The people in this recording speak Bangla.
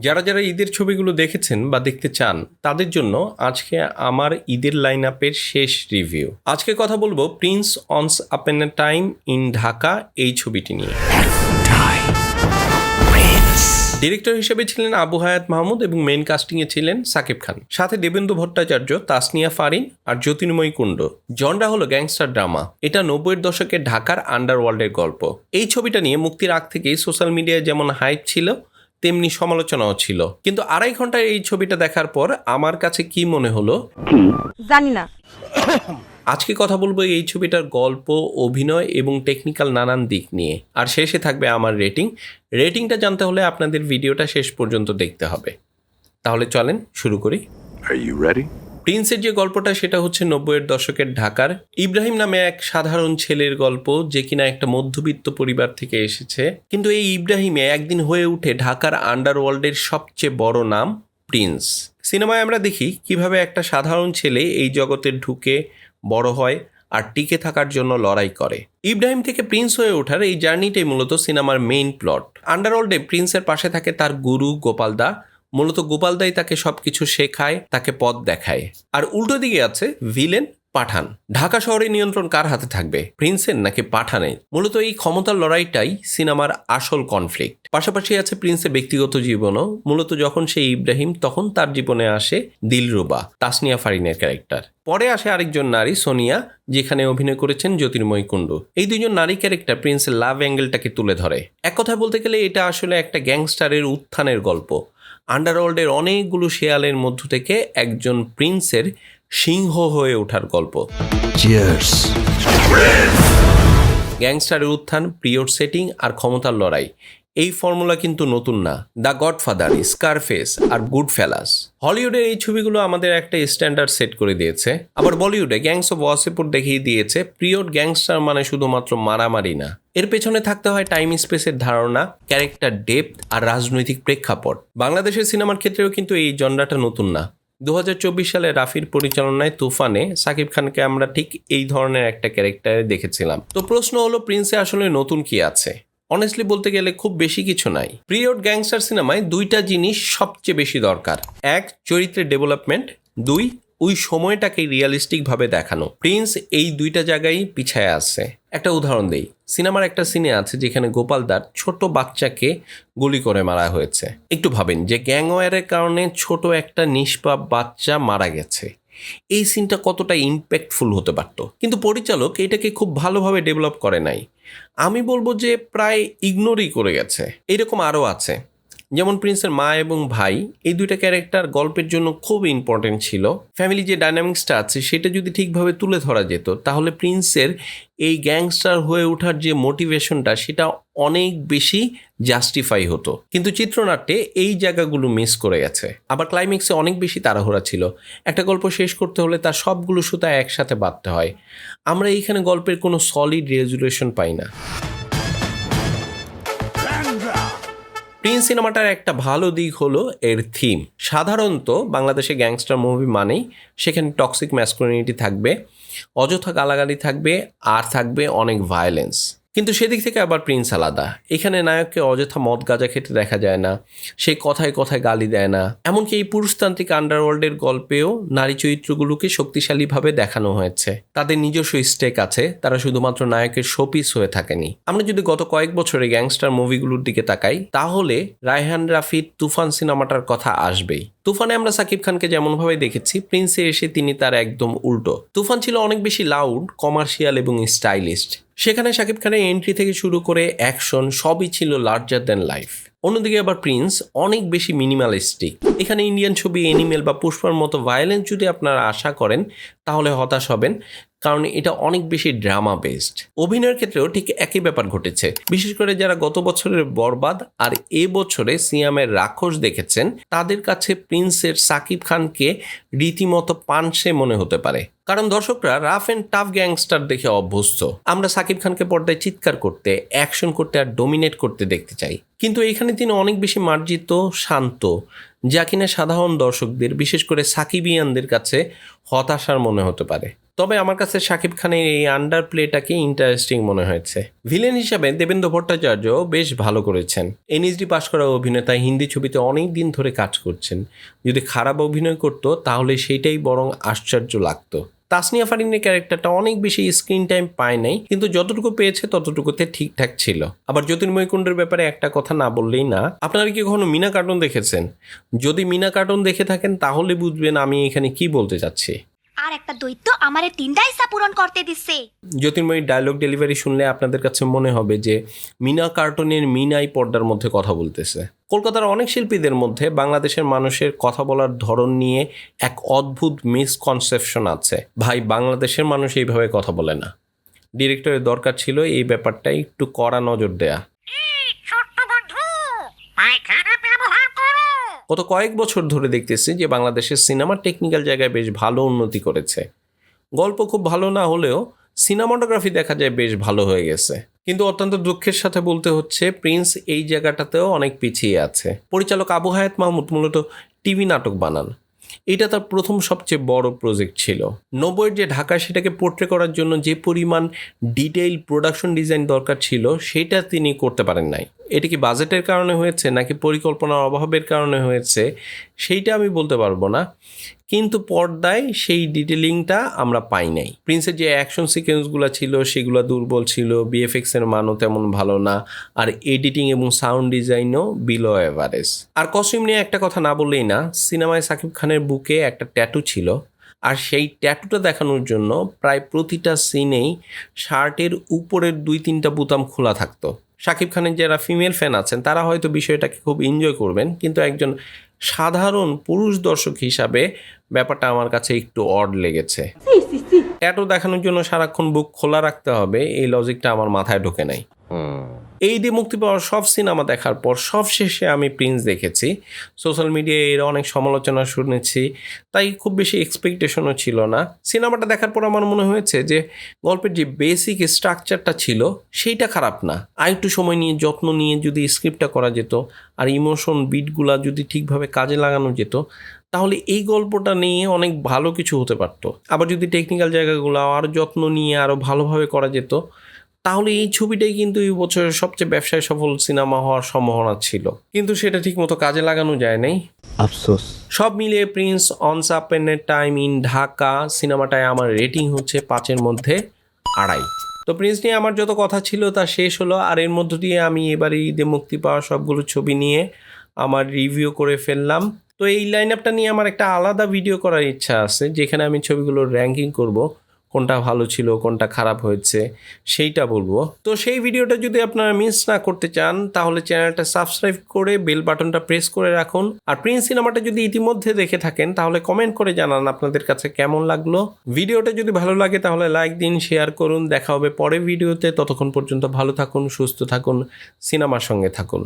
যারা ঈদের ছবিগুলো দেখেছেন বা দেখতে চান তাদের জন্য আজকে আমার ঈদের লাইন আপের শেষ রিভিউ। আজকে কথা বলবো Prince once upon a time in Dhaka এই ছবিটি নিয়ে। ডিরেক্টর হিসেবে ছিলেন আবু হায়াত মাহমুদ এবং মেইন কাস্টিংয়ে ছিলেন সাকিব খান, সাথে দেবেন্দু ভট্টাচার্য, তাসনিয়া ফারিন আর জ্যোতির্ময়ী কুণ্ড। জনরা হলো গ্যাংস্টার ড্রামা। এটা 90-এর দশকের ঢাকার আন্ডারওয়ার্ল্ডের গল্প। এই ছবিটা নিয়ে মুক্তির আগ থেকেই সোশ্যাল মিডিয়ায় যেমন হাইপ ছিল তেমনি সমালোচনাও ছিল, কিন্তু 2.5 ঘন্টার এই ছবিটা দেখার পর আমার কাছে কি মনে হলো জানি না। আজকে কথা বলবো এই ছবিটার গল্প, অভিনয় এবং টেকনিক্যাল নানান দিক নিয়ে, আর শেষে থাকবে আমার রেটিংটা জানতে হলে আপনাদের ভিডিওটা শেষ পর্যন্ত দেখতে হবে। তাহলে চলেন শুরু করি। Are you ready? প্রিন্সের যে গল্পটা সেটা হচ্ছে 90-এর দশকের ঢাকার ইব্রাহিম নামে এক সাধারণ ছেলের গল্প, যে কিনা একটা মধ্যবিত্ত পরিবার থেকে এসেছে। কিন্তু এই ইব্রাহিমে একদিন হয়ে উঠে ঢাকার আন্ডারওয়ার্ল্ডের সবচেয়ে বড় নাম প্রিন্স। সিনেমায় আমরা দেখি কিভাবে একটা সাধারণ ছেলে এই জগতে ঢুকে বড় হয় আর টিকে থাকার জন্য লড়াই করে। ইব্রাহিম থেকে প্রিন্স হয়ে ওঠার এই জার্নিটাই মূলত সিনেমার মেইন প্লট। আন্ডারওয়ার্ল্ডে প্রিন্সের পাশে থাকে তার গুরু গোপালদা। মূলত গোপালদাই তাকে সবকিছু শেখায়, তাকে পথ দেখায়। আর উল্টো দিকে আছে ভিলেন পাঠান। ঢাকা শহরের নিয়ন্ত্রণ কার হাতে থাকবে, প্রিন্সের নাকি পাঠানের? মূলত এই ক্ষমতার লড়াইটাই সিনেমার আসল কনফ্লিক্ট। পাশাপাশি আছে প্রিন্সের ব্যক্তিগত জীবনও। মূলত যখন সে ইব্রাহিম, তখন তার জীবনে আসে দিলরুবা, তাসনিয়া ফারিনের ক্যারেক্টার। পরে আসে আরেকজন নারী সোনিয়া, যেখানে অভিনয় করেছেন জ্যোতির্ময়ী কুণ্ডু। এই দুইজন নারী ক্যারেক্টার প্রিন্সের লাভ অ্যাঙ্গেলটাকে তুলে ধরে। এক কথায় বলতে গেলে এটা আসলে একটা গ্যাংস্টারের উত্থানের গল্প। আন্ডারওয়ার্ল্ডের অনেকগুলো শেয়ালের মধ্য থেকে একজন প্রিন্সের সিংহ হয়ে ওঠার গল্প। Cheers. গ্যাংস্টারের উত্থান, পিরিয়ড সেটিং আর ক্ষমতার লড়াই, এই ফর্মুলা কিন্তু নতুন না। দ্য গডফাদার, স্কারফেস আর গুড ফেলাস, হলিউডের এই ছবিগুলো আমাদের একটা স্ট্যান্ডার্ড সেট করে দিয়েছে। আবার বলিউডে গ্যাংস অফ ওয়াসেপুর দেখিয়ে দিয়েছে পিরিয়ড গ্যাংস্টার মানে শুধুমাত্র মারামারি না, এর পেছনে থাকতে হয় টাইম স্পেসের ধারণা, ক্যারেক্টার ডেপথ আর রাজনৈতিক প্রেক্ষাপট। বাংলাদেশের সিনেমার ক্ষেত্রেও কিন্তু এই জনরাটা নতুন না। 2024 সালে রাফির পরিচালনায় তুফানে সাকিব খানকে আমরা ঠিক এই ধরনের একটা ক্যারেক্টারে দেখেছিলাম। তো প্রশ্ন হলো, প্রিন্সে আসলে নতুন কি আছে? অনেস্টলি বলতে গেলে খুব বেশি কিছু নাই। পিরিয়ড গ্যাংস্টার সিনেমায় দুইটা জিনিস সবচেয়ে বেশি দরকার। এক, চরিত্রের ডেভেলপমেন্ট। দুই, ওই সময়টাকে রিয়েলিস্টিকভাবে দেখানো। প্রিন্স এই দুইটা জায়গায় পিছায় আছে। একটা উদাহরণ দেই, সিনেমার একটা সিনে আছে যেখানে গোপালদার ছোট বাচ্চাকে গুলি করে মারা হয়েছে। একটু ভাবেন যে গ্যাংওয়ারের কারণে ছোট একটা নিষ্পাপ বাচ্চা মারা গেছে, এই সিনটা কতটা ইম্প্যাক্টফুল হতে পারত। কিন্তু পরিচালক এটাকে খুব ভালোভাবে ডেভেলপ করে নাই। আমি বলবো যে প্রায় ইগনোরই করে গেছে। এইরকম আরও আছে, যেমন প্রিন্সের মা এবং ভাই, এই দুইটা ক্যারেক্টার গল্পের জন্য খুব ইম্পর্টেন্ট ছিল। ফ্যামিলি যে ডাইনামিক্সটা আছে সেটা যদি ঠিকভাবে তুলে ধরা যেত, তাহলে প্রিন্সের এই গ্যাংস্টার হয়ে ওঠার যে মোটিভেশনটা সেটা অনেক বেশি জাস্টিফাই হতো। কিন্তু চিত্রনাট্যে এই জায়গাগুলো মিস করে গেছে। আবার ক্লাইম্যাক্সে অনেক বেশি তাড়াহুড়া ছিল। একটা গল্প শেষ করতে হলে তার সবগুলো সুতা একসাথে বাঁধতে হয়। আমরা এইখানে গল্পের কোনো সলিড রেজুলেশন পাই না। প্রিন্স সিনেমাটার একটা ভালো দিক হলো এর থিম। সাধারণত বাংলাদেশে গ্যাংস্টার মুভি মানেই সেখানে টক্সিক ম্যাসকুলিনিটি থাকবে, অযথা গালাগালি থাকবে, আর থাকবে অনেক ভায়োলেন্স। কিন্তু সেদিক থেকে আবার প্রিন্স আলাদা। এখানে নায়ককে অযথা মদ গাঁজা খেতে দেখা যায় না, সে কথায় কথায় গালি দেয় না। এমনকি এই পুরুষতান্ত্রিক আন্ডারওয়ার্ল্ডের গল্পেও নারী চরিত্রগুলোকে শক্তিশালীভাবে দেখানো হয়েছে। তাদের নিজস্ব স্টেক আছে, তারা শুধুমাত্র নায়কের শোপিস হয়ে থাকেনি। আমরা যদি গত কয়েক বছরে গ্যাংস্টার মুভিগুলোর দিকে তাকাই, তাহলে রায়হান রাফির তুফান সিনেমাটার কথা আসবেই। তুফানে আমরা সাকিব খানকে যেমনভাবে দেখেছি, প্রিন্সে এসে তিনি তার একদম উল্টো। তুফান ছিল অনেক বেশি লাউড, কমার্শিয়াল এবং স্টাইলিস্ট। সেখানে সাকিব খানের এন্ট্রি থেকে শুরু করে অ্যাকশন সবই ছিল লার্জার দ্যান লাইফ। অন্যদিকে আবার প্রিন্স অনেক বেশি মিনিমালিস্টিক। এখানে ইন্ডিয়ান ছবি এনিমেল বা পুষ্পার মতো ভায়োলেন্স যদি আপনারা আশা করেন তাহলে হতাশ হবেন, কারণ এটা অনেক বেশি ড্রামা বেসড। অভিনয়ের ক্ষেত্রেও ঠিক একই ব্যাপার ঘটেছে। বিশেষ করে যারা গত বছরের বরবাদ আর এ বছরে সিয়ামের রাক্ষস দেখেছেন, তাদের কাছে প্রিন্সের সাকিব খানকে রীতিমতো পানসে মনে হতে পারে। কারণ দর্শকরা রাফ অ্যান্ড টাফ গ্যাংস্টার দেখে অভ্যস্ত। আমরা সাকিব খানকে পর্দায় চিৎকার করতে, অ্যাকশন করতে আর ডোমিনেট করতে দেখতে চাই। কিন্তু এখানে তিনি অনেক বেশি মার্জিত, শান্ত, যা কিনা সাধারণ দর্শকদের, বিশেষ করে সাকিবিয়ানদের কাছে হতাশার মনে হতে পারে। তবে আমার কাছে শাকিব খানের এই আন্ডার প্লেটাকে ইন্টারেস্টিং মনে হয়েছে। ভিলেন হিসাবে দেবেন্দ্র ভট্টাচার্য বেশ ভালো করেছেন। এনএসডি পাশ করা অভিনেতা হিন্দি ছবিতে অনেক দিন ধরে কাজ করছেন। যদি খারাপ অভিনয় করতো তাহলে সেইটাই বরং আশ্চর্য লাগতো। তাসনিয়া ফারিনের ক্যারেক্টারটা অনেক বেশি স্ক্রিন টাইম পায় নাই, কিন্তু যতটুকু পেয়েছে ততটুকুতে ঠিকঠাক ছিল। আবার জ্যোতির্ময় কুণ্ডের ব্যাপারে একটা কথা না বললেই না, আপনারা কি কখনো মিনা কার্টুন দেখেছেন? যদি মিনা কার্টুন দেখে থাকেন তাহলে বুঝবেন আমি এখানে কি বলতে চাচ্ছি। আর একটা দৈত্য আমারে 3টা ইচ্ছা পূরণ করতে দিচ্ছে। জ্যোতির্ময়ীর ডায়লগ ডেলিভারি শুনলে আপনাদের কাছে মনে হবে যে মিনা কার্টুনের মিনাই পর্দার মধ্যে কথা বলতেছে। কলকাতার অনেক শিল্পীদের মধ্যে বাংলাদেশের মানুষের কথা বলার ধরন নিয়ে এক অদ্ভুত মিসকনসেপশন আছে। ভাই, বাংলাদেশের মানুষ এইভাবে কথা বলে না। ডিরেক্টরের দরকার ছিল এই ব্যাপারটা একটু কড়া নজর দেয়া। গত কয়েক বছর ধরে দেখতেছি যে বাংলাদেশের সিনেমা টেকনিক্যাল জায়গায় বেশ ভালো উন্নতি করেছে। গল্প খুব ভালো না হলেও সিনেমাটোগ্রাফি দেখা যায় বেশ ভালো হয়ে গেছে। কিন্তু অত্যন্ত দুঃখের সাথে বলতে হচ্ছে প্রিন্স এই জায়গাটাতেও অনেক পিছিয়ে আছে। পরিচালক আবু হায়াত মাহমুদ মূলত টিভি নাটক বানান। এটা তার প্রথম সবচেয়ে বড় প্রজেক্ট ছিল। 90-এর যে ঢাকা সেটাকে পোর্ট্রে করার জন্য যে পরিমাণ ডিটেইল প্রোডাকশন ডিজাইন দরকার ছিল সেটা তিনি করতে পারেন নাই। এটা কি বাজেটের কারণে হয়েছে নাকি পরিকল্পনার অভাবের কারণে হয়েছে সেইটা আমি বলতে পারবো না, কিন্তু পর্দায় সেই ডিটেলিংটা আমরা পাই নাই। প্রিন্সের যে অ্যাকশন সিকোয়েন্সগুলো ছিল সেগুলো দুর্বল ছিল, বিএফএক্সের মানও তেমন ভালো না, আর এডিটিং এবং সাউন্ড ডিজাইনও বিলো অ্যাভারেজ। আর কস্টিউম নিয়ে একটা কথা না বললেই না, সিনেমায় শাকিব খানের বুকে একটা ট্যাটু ছিল, আর সেই ট্যাটুটা দেখানোর জন্য প্রায় প্রতিটা সিনেই শার্টের উপরের 2-3টা বোতাম খোলা থাকতো। শাকিব খানের যারা ফিমেল ফ্যান আছেন তারা হয়তো বিষয়টাকে খুব এনজয় করবেন, কিন্তু একজন সাধারণ পুরুষ দর্শক হিসাবে ব্যাপারটা আমার কাছে একটু অড লেগেছে। ট্যাটু দেখানোর জন্য সারাক্ষণ বুক খোলা রাখতে হবে, এই লজিকটা আমার মাথায় ঢোকে নাই। এই দিয়ে মুক্তি পাওয়ার সব সিনেমা দেখার পর সবশেষে আমি প্রিন্স দেখেছি। সোশ্যাল মিডিয়ায় এর অনেক সমালোচনা শুনেছি, তাই খুব বেশি এক্সপেকটেশনও ছিল না। সিনেমাটা দেখার পর আমার মনে হয়েছে যে গল্পের যে বেসিক স্ট্রাকচারটা ছিল সেইটা খারাপ না। আরেকটু সময় নিয়ে যত্ন নিয়ে যদি স্ক্রিপ্টটা করা যেত আর ইমোশন বিটগুলা যদি ঠিকভাবে কাজে লাগানো যেত তাহলে এই গল্পটা নিয়ে অনেক ভালো কিছু হতে পারতো। আবার যদি টেকনিক্যাল জায়গাগুলো আরও যত্ন নিয়ে আরও ভালোভাবে করা যেত তাহলে এই ছবিটাই কিন্তু এই বছরের সবচেয়ে ব্যবসায় সফল সিনেমা হওয়ার সম্ভাবনা ছিল, কিন্তু সেটা ঠিকমতো কাজে লাগানো যায় নাই। আফসোস। সব মিলিয়ে Prince once upon a time in Dhaka সিনেমাটায় আমার রেটিং হচ্ছে 5-এর মধ্যে 2.5। তো প্রিন্স নিয়ে আমার যত কথা ছিল তা শেষ হলো, আর এর মধ্য দিয়ে আমি এবারে ঈদে মুক্তি পাওয়া সবগুলো ছবি নিয়ে আমার রিভিউ করে ফেললাম। তো এই লাইন আপটা নিয়ে আমার একটা আলাদা ভিডিও করার ইচ্ছা আছে, যেখানে আমি ছবিগুলোর র্যাঙ্কিং করব, কোনটা ভালো ছিল কোনটা খারাপ হয়েছে সেইটা বলবো। তো সেই ভিডিওটা যদি আপনারা মিস না করতে চান তাহলে চ্যানেলটা সাবস্ক্রাইব করে বেল বাটনটা প্রেস করে রাখুন। আর প্রিন্স সিনেমাটা যদি ইতিমধ্যে দেখে থাকেন তাহলে কমেন্ট করে জানান আপনাদের কাছে কেমন লাগলো। ভিডিওটা যদি ভালো লাগে তাহলে লাইক দিন, শেয়ার করুন। দেখা হবে পরের ভিডিওতে। ততক্ষণ পর্যন্ত ভালো থাকুন, সুস্থ থাকুন, সিনেমার সঙ্গে থাকুন।